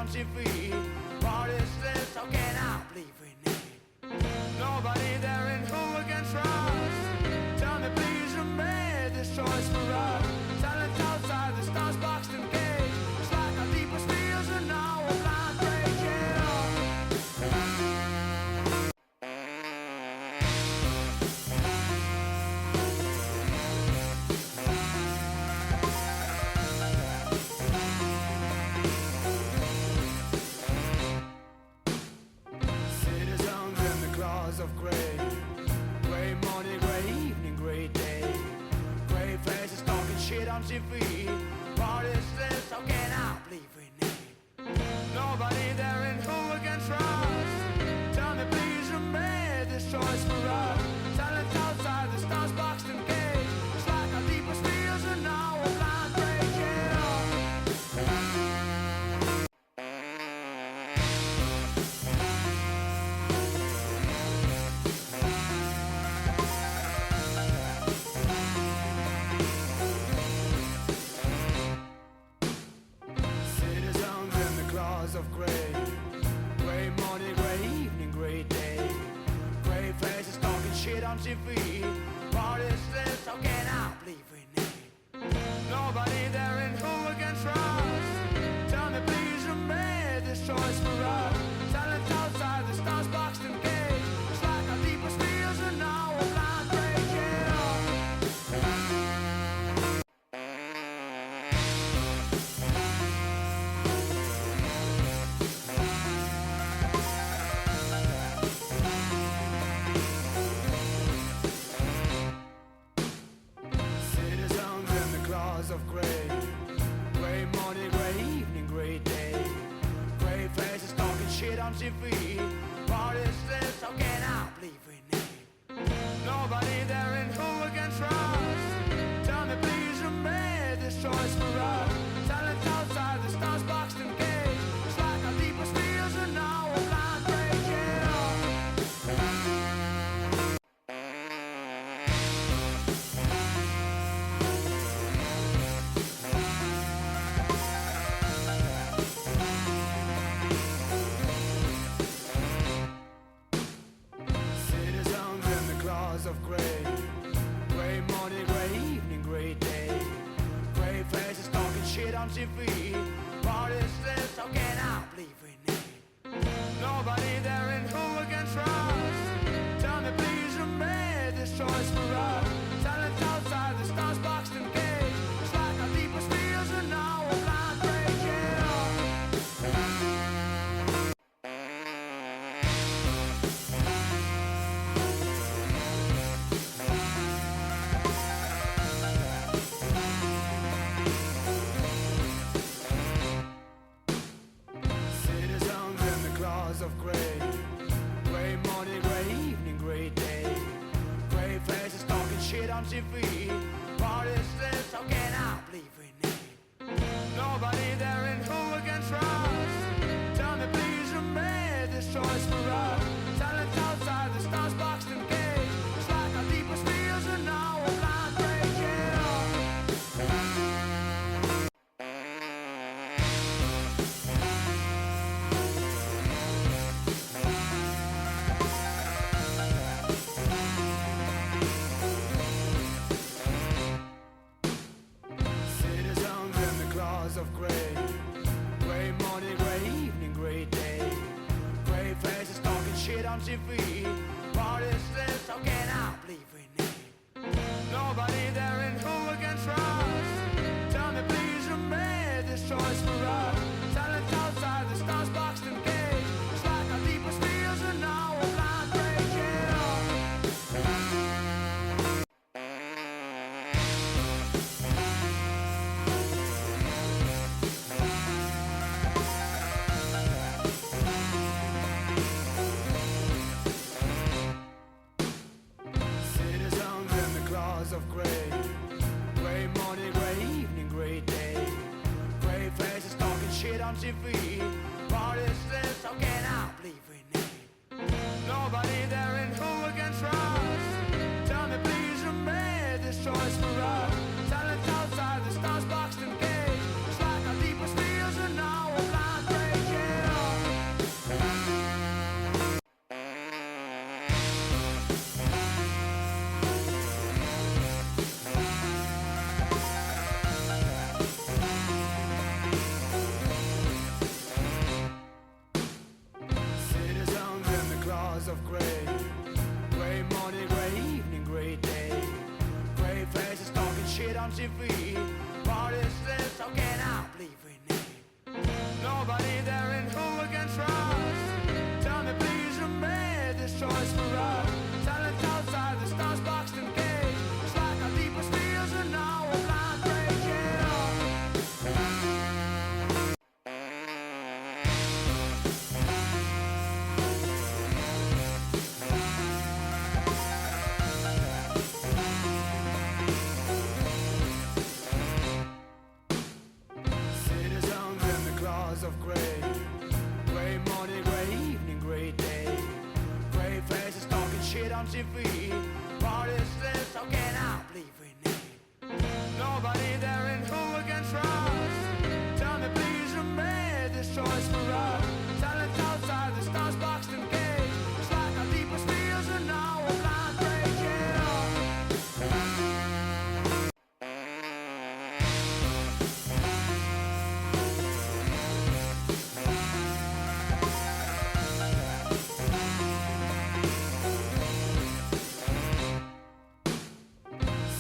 on TV. What is this? How can I believe in it? Nobody there in who we can trust. Tell me please, who made this choice for us? Talent outside the stars boxed in cage. It's like our deepest fears are now a blind breaking. Citizens in the claws of grey. Grey morning, grey evening, grey day. Grey faces talking shit on TV. What is this? How can I believe in it? Nobody there in who we can trust. Tell me please, who made this choice for us? Talent outside the stars boxed in cage. It's like our deepest fears are now a blind breaking. Citizens in the claws of grey. Grey morning, grey evening, grey day. Grey faces talking shit on TV. What is this? How can I believe in it? Nobody there in who we can trust. Tell me please, who made this choice for us? Talent outside the stars boxed in cage. It's like our deepest fears are now a blind breaking. Citizens in the claws of grey. Grey morning, grey evening, grey day. Grey faces talking shit on TV. What is this? How can I believe in it? Nobody there in who we can trust. Tell me please, who made this choice for us? Talent outside the stars boxed in cage. It's like our deepest fears are now a blind breaking. Citizens in the claws of grey. Grey morning, grey evening, grey day. Grey faces talking shit on TV. What is this? How can I believe in it? Nobody there in who we can trust. Tell me please, who made this choice for us? Talent outside the stars boxed in cage. It's like our deepest fears are now a blind breaking. Citizens in the claws of grey. Grey morning, grey evening, grey day. Grey faces talking shit on TV. What is this? How can I believe in it? Nobody there in who we can trust. Tell me please, who made this choice for us? Talent outside the stars boxed in cage. It's like our deepest fears are now a blind breaking. Citizens in the claws of grey. Grey morning, grey evening, grey day. Grey faces talking shit on TV. What is this? How can I believe in it? Nobody there in who we can trust. Tell me please, who made this choice for us? Talent outside the stars boxed in cage. It's like our deepest fears are now a blind breaking. Citizens in the claws of grey. Grey morning, grey evening, grey day. Grey faces talking shit on TV. What is this? How can I believe in it? Nobody there in who we can trust. Tell me please, who made this choice for us? Talent outside the stars boxed in cage. It's like our deepest fears are now a blind breaking. on TV. What is this? How can I believe in it? Nobody there in who we can trust. Tell me please, who made this choice for us? Silence outside the stars boxed in cage. It's like our deepest fears are now a blind breaking up. Citizens in the claws of grey. Grey morning, grey evening, grey day. Grey faces talking shit on TV. What is this? How can I believe in it? Nobody there in who we can trust. Tell me please, who made this choice for us? Silence outside the stars boxed in cage. It's like our deepest fears are now a blind breaking up.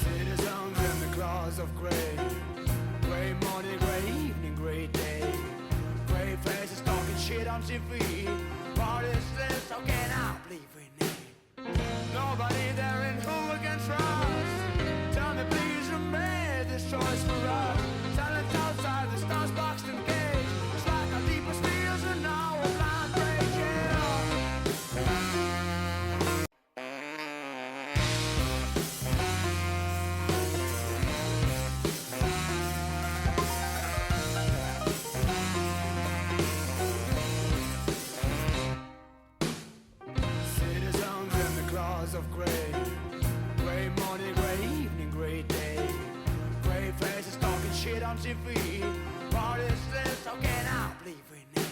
Citizens in the claws of grey. Grey morning, grey evening, grey day. Grey faces talking shit on TV. What is this? How can I believe in it? Nobody there in who we can trust. Tell me please, who made this choice for us? Silence outside the stars boxed in cage. It's like our deepest fears are now a blind breaking up. Citizens in the claws of grey. Grey morning, grey evening, grey day. Grey faces talking shit on TV. What is this? How can I believe in it?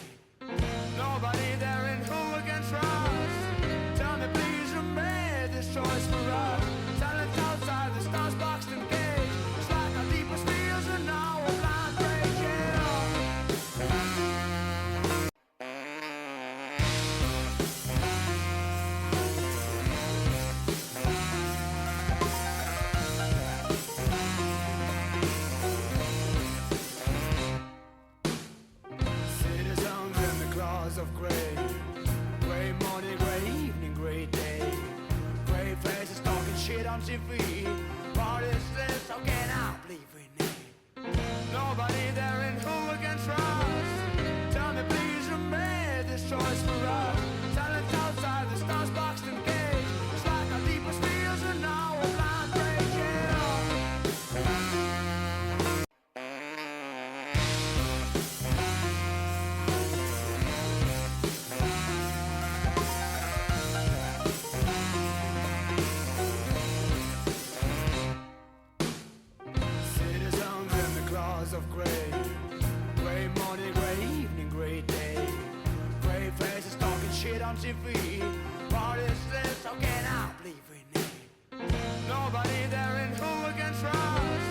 Nobody there in who we can trust. Tell me please, who made this choice for us? Silence outside the stars boxed in cage. It's like our deepest fears are now a blind breaking up. Citizens in the claws of grey. Grey morning, grey evening, grey day. Grey faces talking shit on TV. What is this? How can I believe in it? Nobody there in who we can trust. Tell me please, who made this choice for us? Silence outside the stars boxed in cage. It's like our deepest fears are now a blind breaking up. Citizens in the claws of grey. Grey morning, grey evening, grey day. Grey faces talking shit on TV. What is this? How can I believe in it? Nobody there in who we can trust.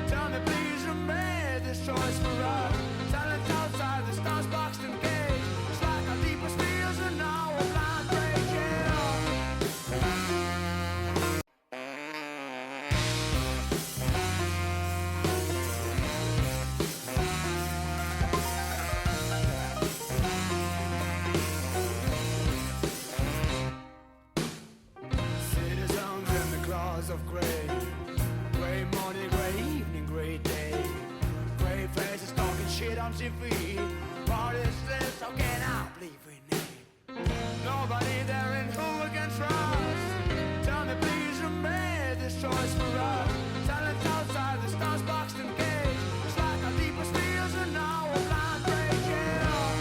Tell me please, who made this choice for us? Silence outside the stars boxed in cage. It's like our deepest fears are now a blind breaking up. Citizens in the claws of grey. Grey morning, grey evening, grey day. Grey faces talking shit on TV. What is this? How can I believe in it? Nobody there in who we can trust. Tell me please, who made this choice for us? Silence outside the stars boxed in cage. It's like our deepest fears are now a blind breaking up.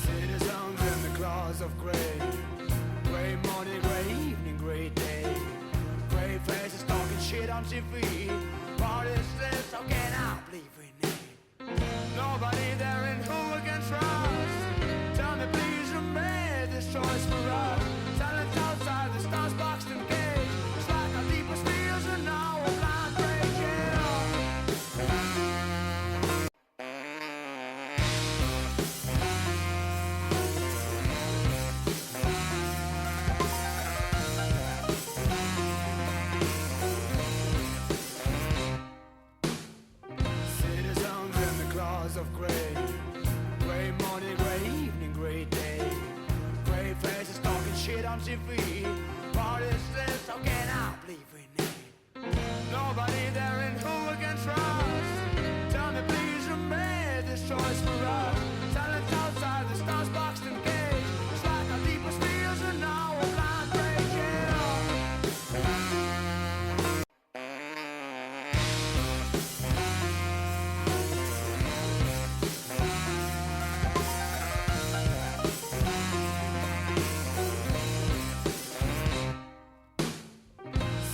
Citizens in the claws of grey. Grey morning, grey evening, grey day. Grey faces talking shit on TV. What is this? How can I believe in it? Nobody there in who we can trust. Tell me please, who made this choice for us? Silence outside the stars boxed in cage. It's like our deepest fears are now a blind breaking feet. What is this? How can I believe in it? Nobody there in who we can trust. Tell me please, who made this choice for us? Silence outside the stars boxed in cage. It's like our deepest fears are now a blind breaking up.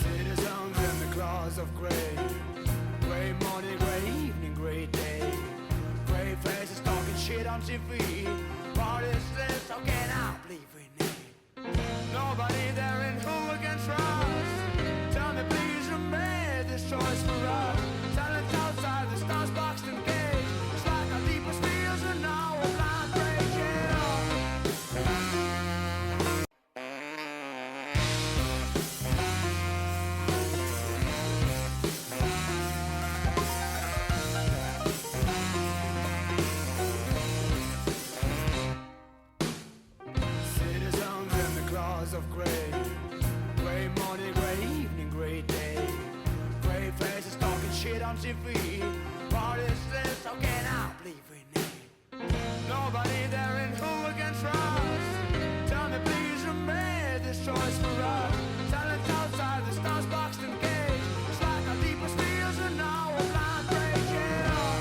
Citizens in the claws of gray. Gray morning, gray evening, gray day. Gray faces talking shit on TV. What is this? How can I believe in it? Nobody there in who we can trust. Tell me please, who made this choice for us? Silence outside the stars boxed in cage. It's like our deepest fears are now a blind breaking up. Citizens in the claws of gray. Gray morning, gray evening, gray day. Gray faces talking shit on TV. What is this? How can I believe in it? Nobody there in who we can trust. Tell me please, who made this choice for us? Silence outside the stars boxed in cage. It's like our deepest fears are now a blind breaking up.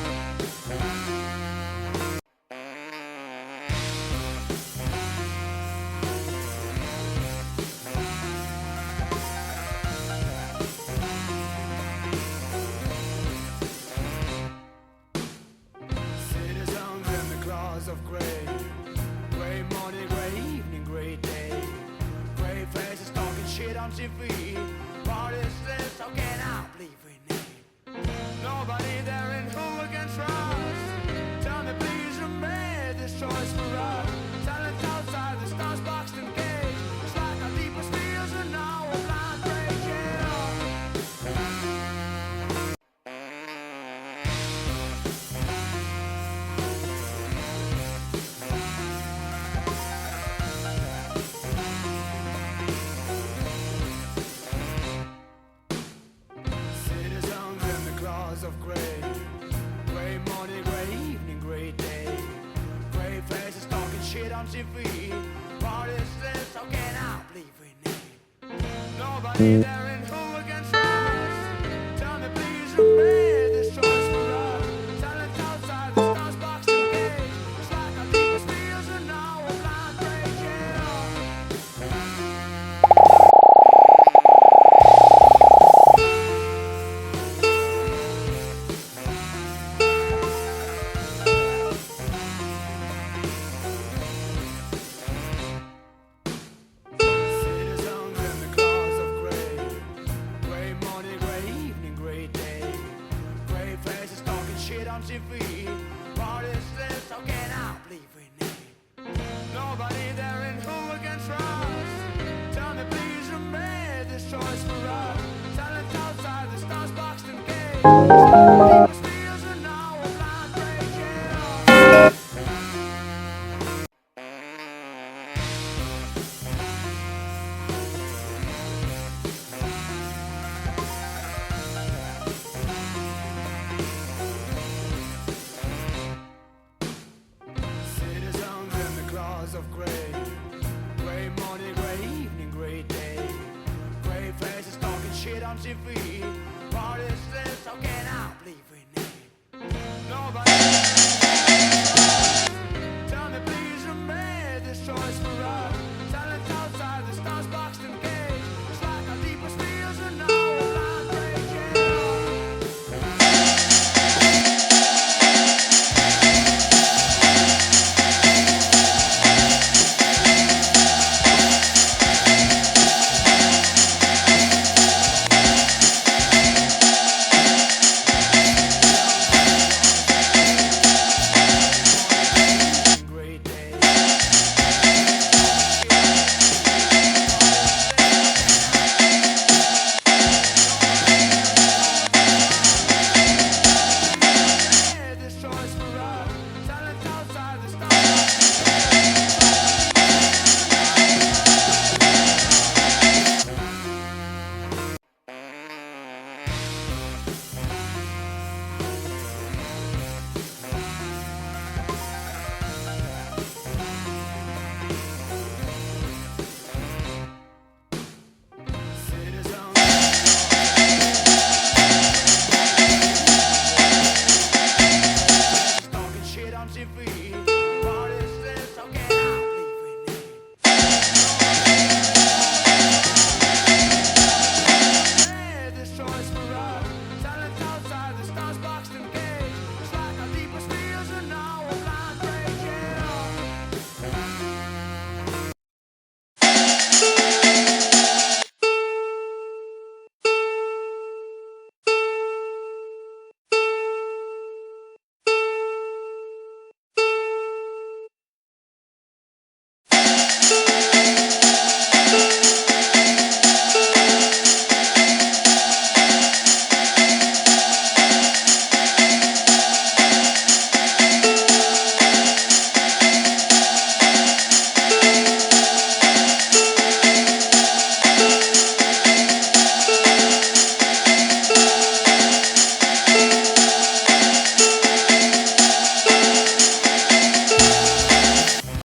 Citizens in the claws of gray. Gray morning, gray evening, gray day. Gray faces talking shit on TV. What is this? How can I believe in it? Nobody there in who we can trust. Tell me please, who made this choice for us? Silence outside the stars boxed in cage. It's like our deepest fears are now a blind breaking up. Citizens in the claws of gray. Gray morning, gray evening, gray day. Gray faces talking shit on TV. What is this? How can I believe in it? Nobody there in who we can trust. Tell me please, who made this choice for us? Silence outside the stars boxed in cage. It's like our deepest fears are now a blind breaking up. Citizens in the claws of gray. Gray morning, gray evening, gray day. Gray faces talking shit on TV. What is this? How can I believe in it? Nobody there in who we can trust. Tell me please, who made this choice for us? Silence outside the stars boxed in cage. It's like our deepest fears are now a blind breaking up. Citizens in the claws of gray. Gray morning, gray evening, gray day. Gray faces talking shit on TV.